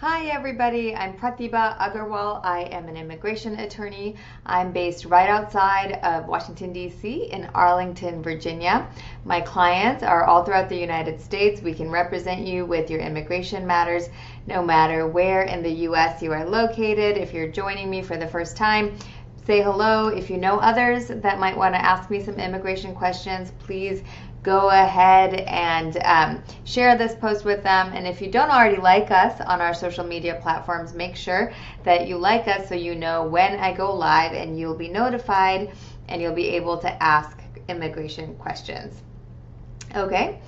Hi everybody, I'm Pratibha Agarwal. I am an immigration attorney. I'm based right outside of Washington, D.C. in Arlington, Virginia. My clients are all throughout the United States. We can represent you with your immigration matters no matter where in the U.S. you are located. If you're joining me for the first time, say hello. If you know others that might want to ask me some immigration questions, please go ahead and share this post with them. And if you don't already like us on our social media platforms, make sure that you like us so you know when I go live, and you'll be notified and you'll be able to ask immigration questions. Okay,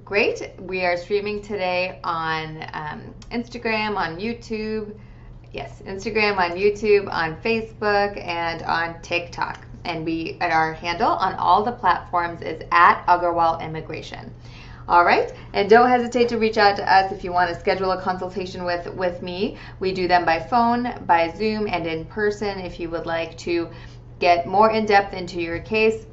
great. We are streaming today on Instagram, on YouTube. Yes, Instagram, on YouTube, on Facebook, and on TikTok. And our handle on all the platforms is @Agarwal Immigration. All right, and don't hesitate to reach out to us if you want to schedule a consultation with me. We do them by phone, by Zoom, and in person if you would like to get more in depth into your case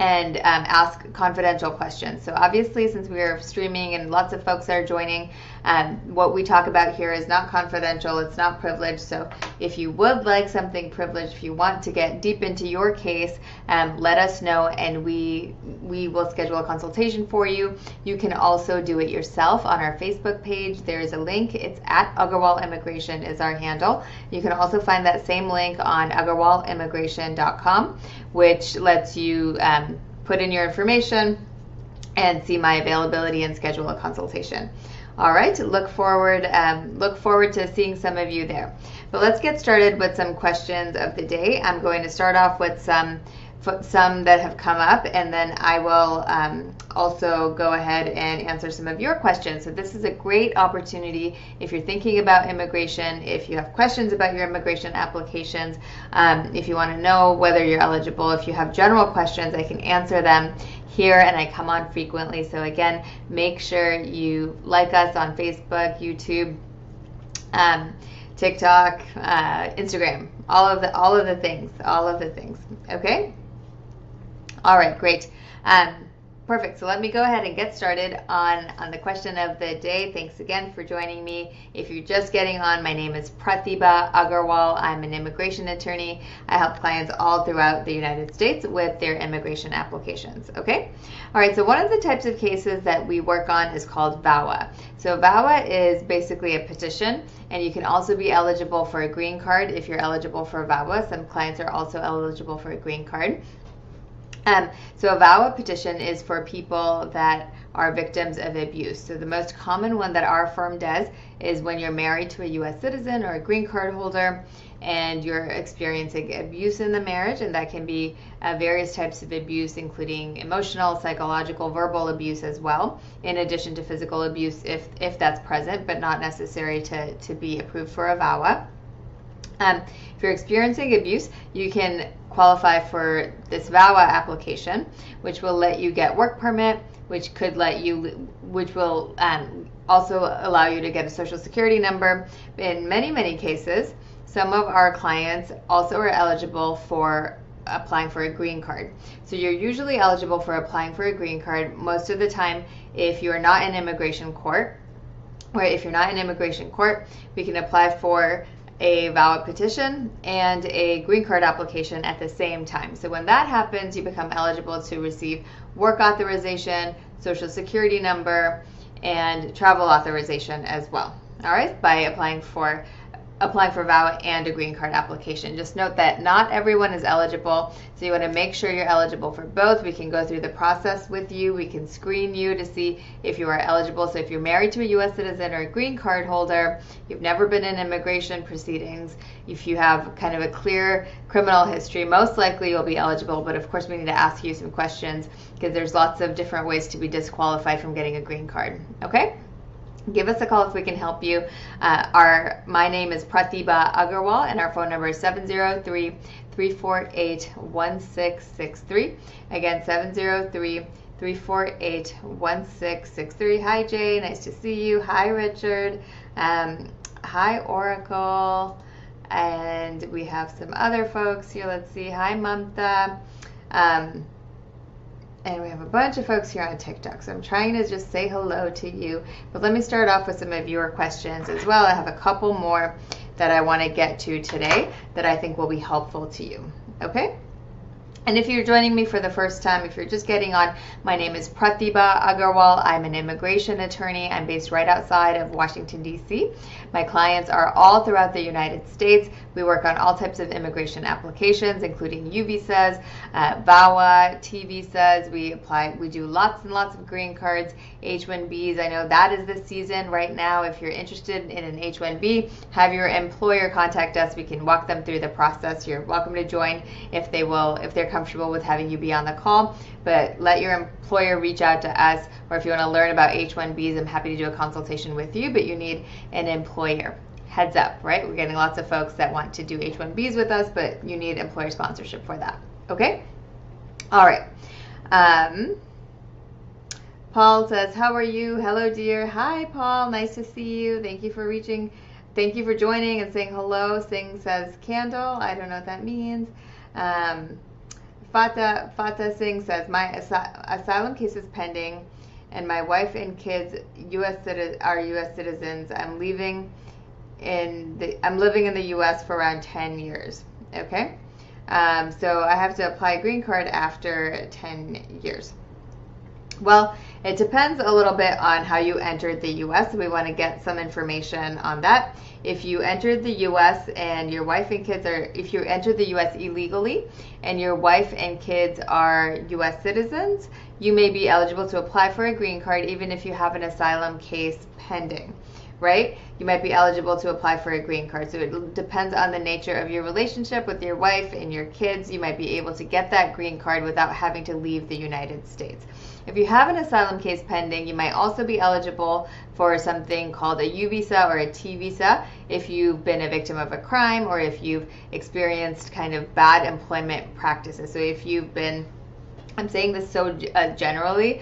and ask confidential questions. So obviously, since we are streaming and lots of folks are joining, what we talk about here is not confidential, it's not privileged. So if you would like something privileged, if you want to get deep into your case, let us know and we will schedule a consultation for you. You can also do it yourself on our Facebook page. There's a link. It's @Agarwal Immigration is our handle. You can also find that same link on agarwalimmigration.com, which lets you put in your information and see my availability and schedule a consultation. All right, look forward to seeing some of you there. But let's get started with some questions of the day. I'm going to start off with some that have come up, and then I will also go ahead and answer some of your questions. So this is a great opportunity if you're thinking about immigration, if you have questions about your immigration applications, if you want to know whether you're eligible, if you have general questions, I can answer them here, and I come on frequently. So again, make sure you like us on Facebook, YouTube, TikTok, Instagram, all of the things. Okay. All right, great. Perfect. So let me go ahead and get started on the question of the day. Thanks again for joining me. If you're just getting on, my name is Pratibha Agarwal. I'm an immigration attorney. I help clients all throughout the United States with their immigration applications. Okay? All right, so one of the types of cases that we work on is called VAWA. So VAWA is basically a petition, and you can also be eligible for a green card if you're eligible for VAWA. Some clients are also eligible for a green card. So a VAWA petition is for people that are victims of abuse. So the most common one that our firm does is when you're married to a U.S. citizen or a green card holder and you're experiencing abuse in the marriage, and that can be various types of abuse, including emotional, psychological, verbal abuse as well, in addition to physical abuse if that's present, but not necessary to be approved for a VAWA. If you're experiencing abuse, you can qualify for this VAWA application, which will let you get work permit, which will also allow you to get a social security number. In many cases, some of our clients also are eligible for applying for a green card. So you're usually eligible for applying for a green card most of the time if you're not in immigration court. Or if you're not in immigration court, we can apply for a VAWA petition and a green card application at the same time. So when that happens, you become eligible to receive work authorization, social security number, and travel authorization as well. All right, by applying for VAWA and a green card application. Just note that not everyone is eligible, so you want to make sure you're eligible for both. We can go through the process with you. We can screen you to see if you are eligible. So if you're married to a U.S. citizen or a green card holder, you've never been in immigration proceedings, if you have kind of a clear criminal history, most likely you'll be eligible. But of course, we need to ask you some questions because there's lots of different ways to be disqualified from getting a green card. Okay? Give us a call if we can help you. My name is Pratibha Agarwal, and our phone number is 703-348-1663. Again, 703-348-1663. Hi, Jay. Nice to see you. Hi, Richard. Hi, Oracle. And we have some other folks here. Let's see. Hi, Mamta. And we have a bunch of folks here on TikTok, so I'm trying to just say hello to you. But let me start off with some of your questions as well. I have a couple more that I want to get to today that I think will be helpful to you. Okay? And if you're joining me for the first time, if you're just getting on, my name is Pratibha Agarwal. I'm an immigration attorney. I'm based right outside of Washington, D.C. My clients are all throughout the United States. We work on all types of immigration applications, including U visas, VAWA, T visas. We do lots and lots of green cards, H-1Bs. I know that is the season right now. If you're interested in an H-1B, have your employer contact us. We can walk them through the process. You're welcome to join if they're comfortable with having you be on the call, but let your employer reach out to us, or if you want to learn about H-1Bs, I'm happy to do a consultation with you, but you need an employer. Heads up, right? We're getting lots of folks that want to do H-1Bs with us, but you need employer sponsorship for that. Okay? All right. Paul says, how are you? Hello, dear. Hi, Paul. Nice to see you. Thank you for joining and saying hello. Singh says candle. I don't know what that means. Fata Singh says, my asylum case is pending, and my wife and kids are U.S. citizens. I'm living in the U.S. for around 10 years. Okay, so I have to apply a green card after 10 years. Well, it depends a little bit on how you entered the U.S. So we want to get some information on that. If you entered the U.S. and your wife and kids if you entered the U.S. illegally and your wife and kids are U.S. citizens, you may be eligible to apply for a green card even if you have an asylum case pending, right? You might be eligible to apply for a green card. So it depends on the nature of your relationship with your wife and your kids. You might be able to get that green card without having to leave the United States. If you have an asylum case pending, you might also be eligible for something called a U visa or a T visa if you've been a victim of a crime or if you've experienced kind of bad employment practices. So if you've been, I'm saying this so generally,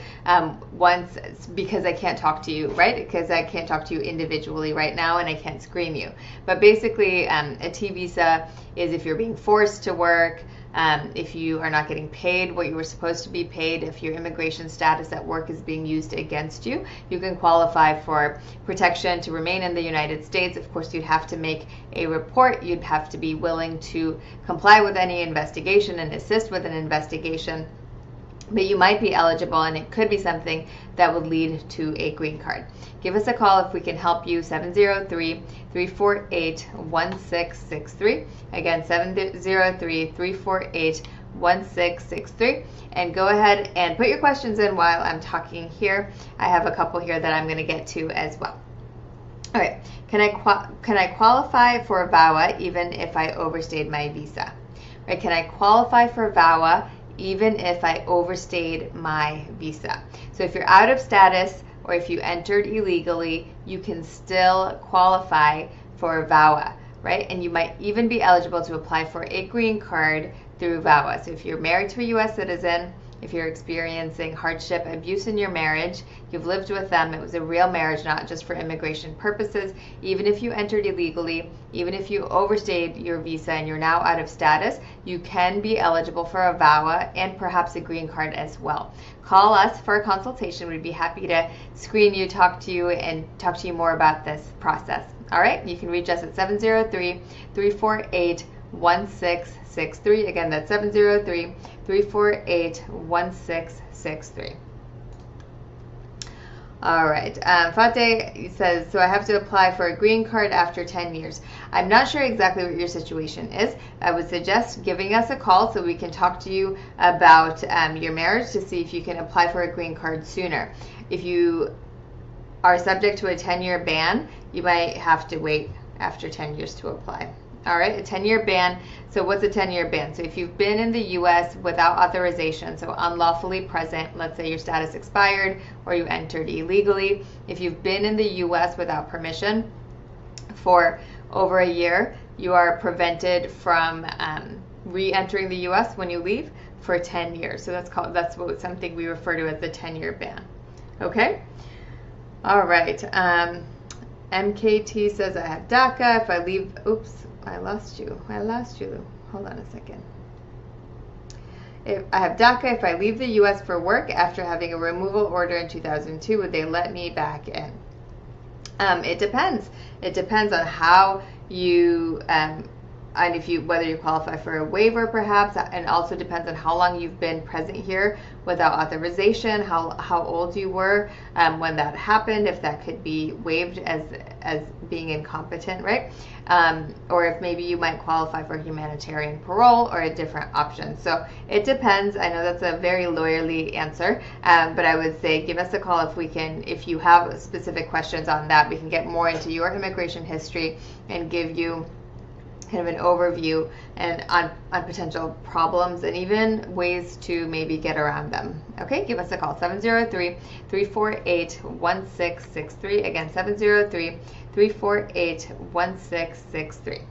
once because I can't talk to you, right? Because I can't talk to you individually right now and I can't screen you. But basically, a T visa is if you're being forced to work, if you are not getting paid what you were supposed to be paid, if your immigration status at work is being used against you, you can qualify for protection to remain in the United States. Of course, you'd have to make a report. You'd have to be willing to comply with any investigation and assist with an investigation. But you might be eligible, and it could be something that would lead to a green card. Give us a call if we can help you, 703-348-1663. Again, 703-348-1663. And go ahead and put your questions in while I'm talking here. I have a couple here that I'm going to get to as well. All right, can I qualify for VAWA even if I overstayed my visa? Right? Can I qualify for VAWA even if I overstayed my visa? So if you're out of status or if you entered illegally, you can still qualify for VAWA, right? And you might even be eligible to apply for a green card through VAWA. So if you're married to a U.S. citizen, if you're experiencing hardship, abuse in your marriage, you've lived with them, it was a real marriage, not just for immigration purposes, even if you entered illegally, even if you overstayed your visa and you're now out of status, you can be eligible for a VAWA and perhaps a green card as well. Call us for a consultation. We'd be happy to screen you, talk to you more about this process. All right, you can reach us at 703-348-1663. Again, that's 703-348-1663. All right. Fateh says, so I have to apply for a green card after 10 years. I'm not sure exactly what your situation is. I would suggest giving us a call so we can talk to you about your marriage to see if you can apply for a green card sooner. If you are subject to a 10-year ban, you might have to wait after 10 years to apply. All right, a 10-year ban. So what's a 10-year ban? So if you've been in the U.S. without authorization, so unlawfully present, let's say your status expired or you entered illegally, if you've been in the U.S. without permission for over a year, you are prevented from re-entering the U.S. when you leave for 10 years. So that's something we refer to as the 10-year ban. Okay? All right. MKT says, I have DACA. If I leave, oops, I lost you. Hold on a second. if I have DACA, if I leave the U.S. for work after having a removal order in 2002, would they let me back in? It depends. It depends on how you, and if you, whether you qualify for a waiver perhaps, and also depends on how long you've been present here without authorization, how old you were when that happened, if that could be waived as being incompetent, right? Or if maybe you might qualify for humanitarian parole or a different option. So it depends. I know that's a very lawyerly answer, but I would say give us a call if you have specific questions on that. We can get more into your immigration history and give you kind of an overview and on potential problems and even ways to maybe get around them. Okay, give us a call, 703-348-1663. Again, 703-348-1663.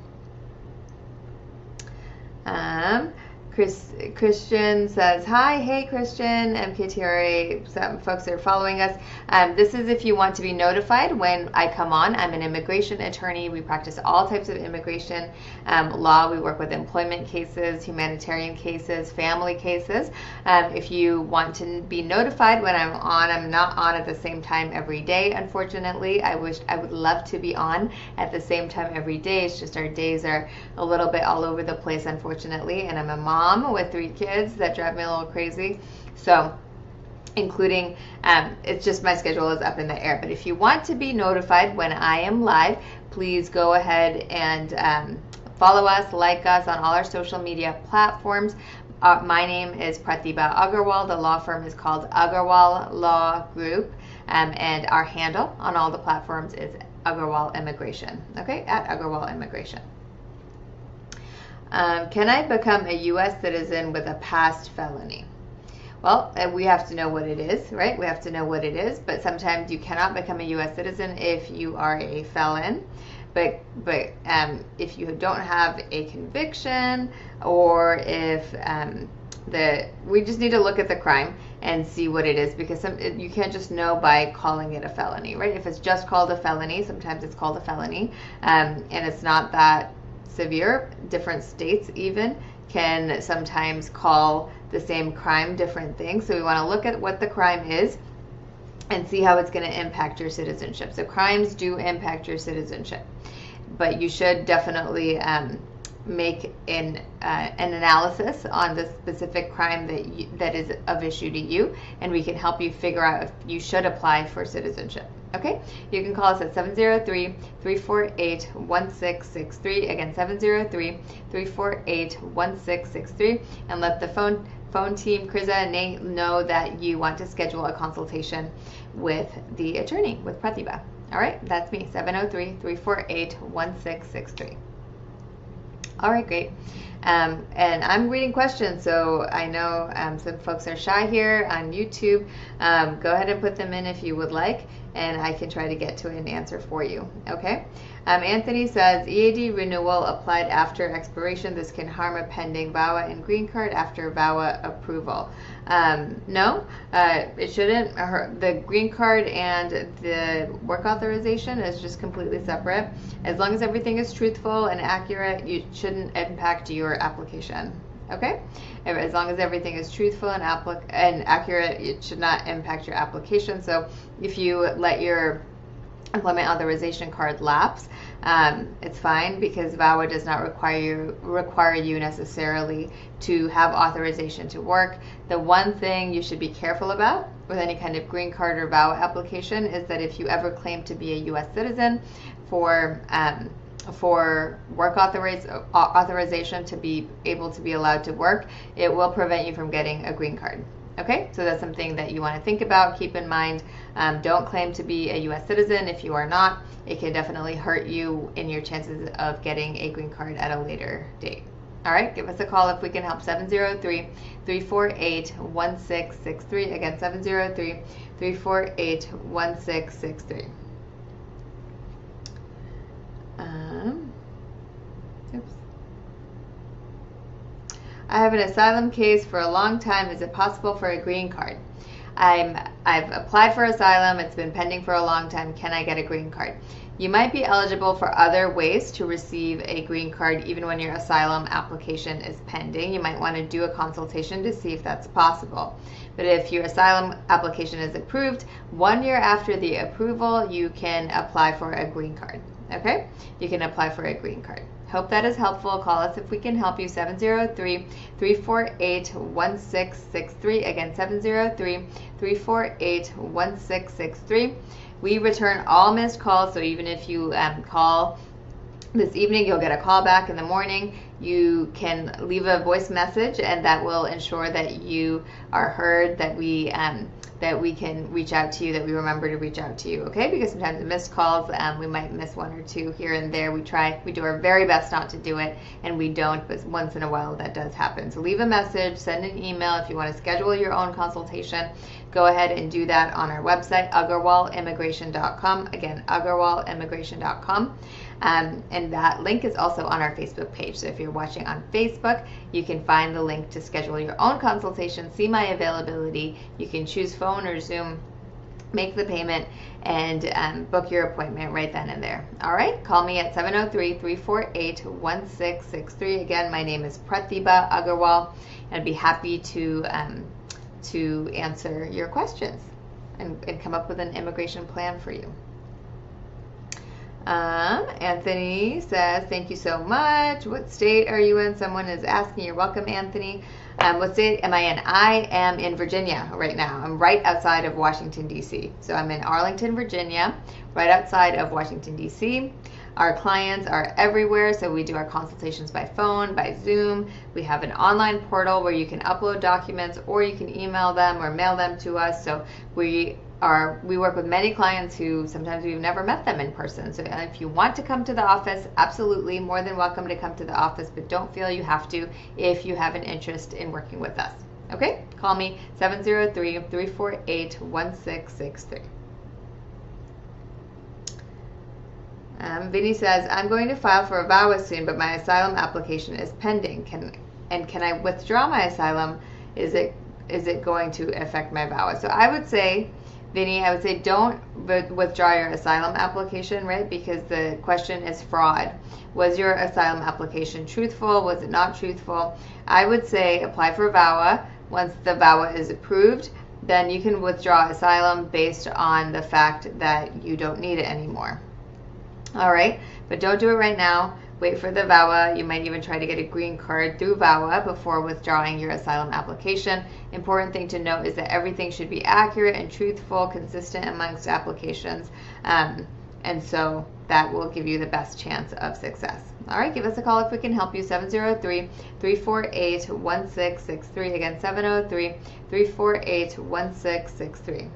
Christian says, hi, hey Christian, MKTRA, some folks are following us. This is if you want to be notified when I come on. I'm an immigration attorney. We practice all types of immigration law. We work with employment cases, humanitarian cases, family cases. If you want to be notified when I'm on, I'm not on at the same time every day, unfortunately. I would love to be on at the same time every day. It's just our days are a little bit all over the place, unfortunately, and I'm a mom with 3 kids that drive me a little crazy. So including, it's just my schedule is up in the air. But if you want to be notified when I am live, please go ahead and follow us, like us on all our social media platforms. My name is Pratibha Agarwal. The law firm is called Agarwal Law Group, and our handle on all the platforms is Agarwal Immigration. Okay, at Agarwal Immigration. Can I become a U.S. citizen with a past felony? Well, we have to know what it is, right? We have to know what it is, but sometimes you cannot become a U.S. citizen if you are a felon. But if you don't have a conviction, or if we just need to look at the crime and see what it is, because you can't just know by calling it a felony, right? If it's just called a felony, sometimes it's called a felony, and it's not that severe. Different states even can sometimes call the same crime different things. So we want to look at what the crime is and see how it's going to impact your citizenship. So crimes do impact your citizenship, but you should definitely make an analysis on the specific crime that is of issue to you, and we can help you figure out if you should apply for citizenship. Okay, you can call us at 703-348-1663. Again, 703-348-1663, and let the phone team, Kriza and Nate, know that you want to schedule a consultation with the attorney, with Pratibha. All right, that's me, 703-348-1663. All right, great. And I'm reading questions, so I know some folks are shy here on YouTube. Go ahead and put them in if you would like, and I can try to get to an answer for you. Okay. Anthony says, EAD renewal applied after expiration. This can harm a pending VAWA and green card after VAWA approval. No, it shouldn't. The green card and the work authorization is just completely separate. As long as everything is truthful and accurate, it shouldn't impact your application. Okay? As long as everything is truthful and accurate, it should not impact your application. So if you let your employment authorization card lapse, it's fine, because VAWA does not require you necessarily to have authorization to work. The one thing you should be careful about with any kind of green card or VAWA application is that if you ever claim to be a U.S. citizen for work authorization to be able to be allowed to work, it will prevent you from getting a green card. Okay, so that's something that you want to think about, keep in mind. Don't claim to be a U.S. citizen if you are not. It can definitely hurt you in your chances of getting a green card at a later date. All right, give us a call if we can help, 703-348-1663. Again, 703-348-1663. Oops. I have an asylum case for a long time. Is it possible for a green card? I've applied for asylum. It's been pending for a long time. Can I get a green card? You might be eligible for other ways to receive a green card even when your asylum application is pending. You might want to do a consultation to see if that's possible. But if your asylum application is approved, 1 year after the approval, you can apply for a green card. Okay? You can apply for a green card. Hope that is helpful. Call us if we can help you. 703-348-1663. Again, 703-348-1663. We return all missed calls, so even if you call this evening, you'll get a call back in the morning. You can leave a voice message, and that will ensure that you are heard, that we can reach out to you, that we remember to reach out to you, okay? Because sometimes the missed calls, we might miss 1 or 2 here and there. We do our very best not to do it, and we don't, but once in a while that does happen. So leave a message, send an email. If you want to schedule your own consultation, go ahead and do that on our website, agarwalimmigration.com. Again, agarwalimmigration.com. And that link is also on our Facebook page. So if you're watching on Facebook, you can find the link to schedule your own consultation, see my availability. You can choose phone or Zoom, make the payment, and book your appointment right then and there. All right, call me at 703-348-1663. Again, my name is Pratibha Agarwal, and I'd be happy to answer your questions and come up with an immigration plan for you. Anthony says, thank you so much. What state are you in? Someone is asking. You're welcome, Anthony. What state am I in? I am in Virginia right now. I'm right outside of Washington, D.C. So I'm in Arlington, Virginia, right outside of Washington, D.C. Our clients are everywhere, so we do our consultations by phone, by Zoom. We have an online portal where you can upload documents, or you can email them or mail them to us. So we work with many clients who sometimes we've never met them in person. So if you want to come to the office, absolutely more than welcome to come to the office, but don't feel you have to if you have an interest in working with us. Okay? Call me 703-348-1663. Vinny says, I'm going to file for a VAWA soon, but my asylum application is pending. Can I withdraw my asylum? Is it going to affect my VAWA? So I would say, Vinny, don't withdraw your asylum application, right? Because the question is fraud. Was your asylum application truthful? Was it not truthful? I would say apply for VAWA. Once the VAWA is approved, then you can withdraw asylum based on the fact that you don't need it anymore. All right, but don't do it right now. Wait for the VAWA. You might even try to get a green card through VAWA before withdrawing your asylum application. Important thing to note is that everything should be accurate and truthful, consistent amongst applications. And so that will give you the best chance of success. All right, give us a call if we can help you. 703-348-1663. Again, 703-348-1663.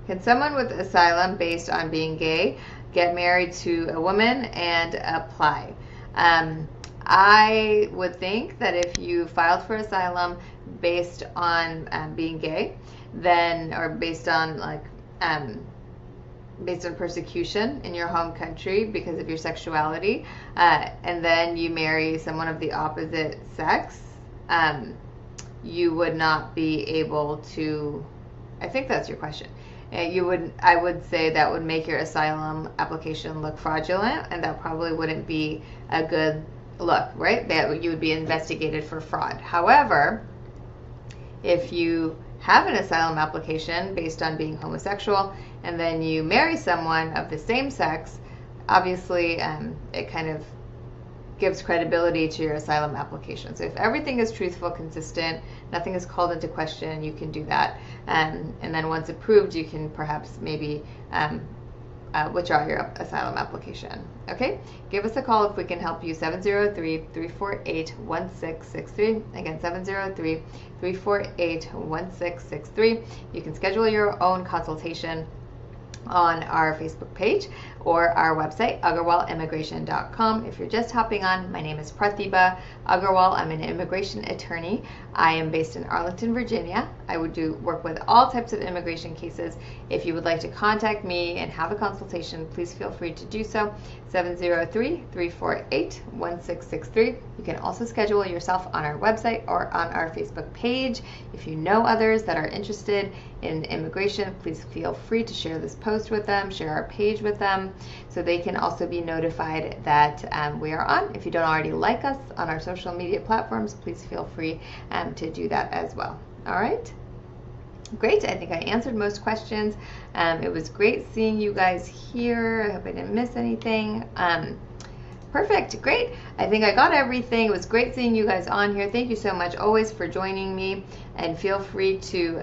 Can someone with asylum based on being gay get married to a woman and apply? I would think that if you filed for asylum based on being gay, then, or based on persecution in your home country because of your sexuality, and then you marry someone of the opposite sex, you would not be able to. I think that's your question. I would say that would make your asylum application look fraudulent, and that probably wouldn't be a good look, right? That you would be investigated for fraud. However, if you have an asylum application based on being homosexual, and then you marry someone of the same sex, obviously it kind of gives credibility to your asylum application. So if everything is truthful, consistent, nothing is called into question, you can do that. And then once approved, you can perhaps maybe withdraw your asylum application. Okay? Give us a call if we can help you. 703-348-1663. Again, 703-348-1663. You can schedule your own consultation on our Facebook page or our website, agarwalimmigration.com. If you're just hopping on, my name is Pratibha Agarwal. I'm an immigration attorney. I am based in Arlington, Virginia. I would work with all types of immigration cases. If you would like to contact me and have a consultation, please feel free to do so. 703-348-1663. You can also schedule yourself on our website or on our Facebook page. If you know others that are interested in immigration, please feel free to share this post with them, share our page with them, so they can also be notified that we are on. If you don't already like us on our social media platforms, please feel free to do that as well. All right. Great. I think I answered most questions. It was great seeing you guys here. I hope I didn't miss anything. Perfect. Great. I think I got everything. It was great seeing you guys on here. Thank you so much always for joining me, and feel free to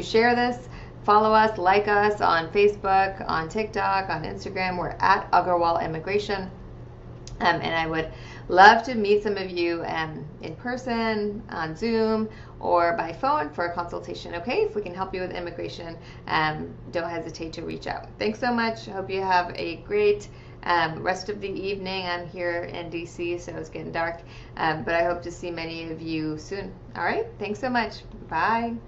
share this. Follow us, like us on Facebook, on TikTok, on Instagram. We're at Agarwal Immigration. And I would love to meet some of you in person, on Zoom, or by phone for a consultation, okay? If we can help you with immigration, don't hesitate to reach out. Thanks so much. I hope you have a great rest of the evening. I'm here in DC, so it's getting dark, but I hope to see many of you soon. All right? Thanks so much. Bye.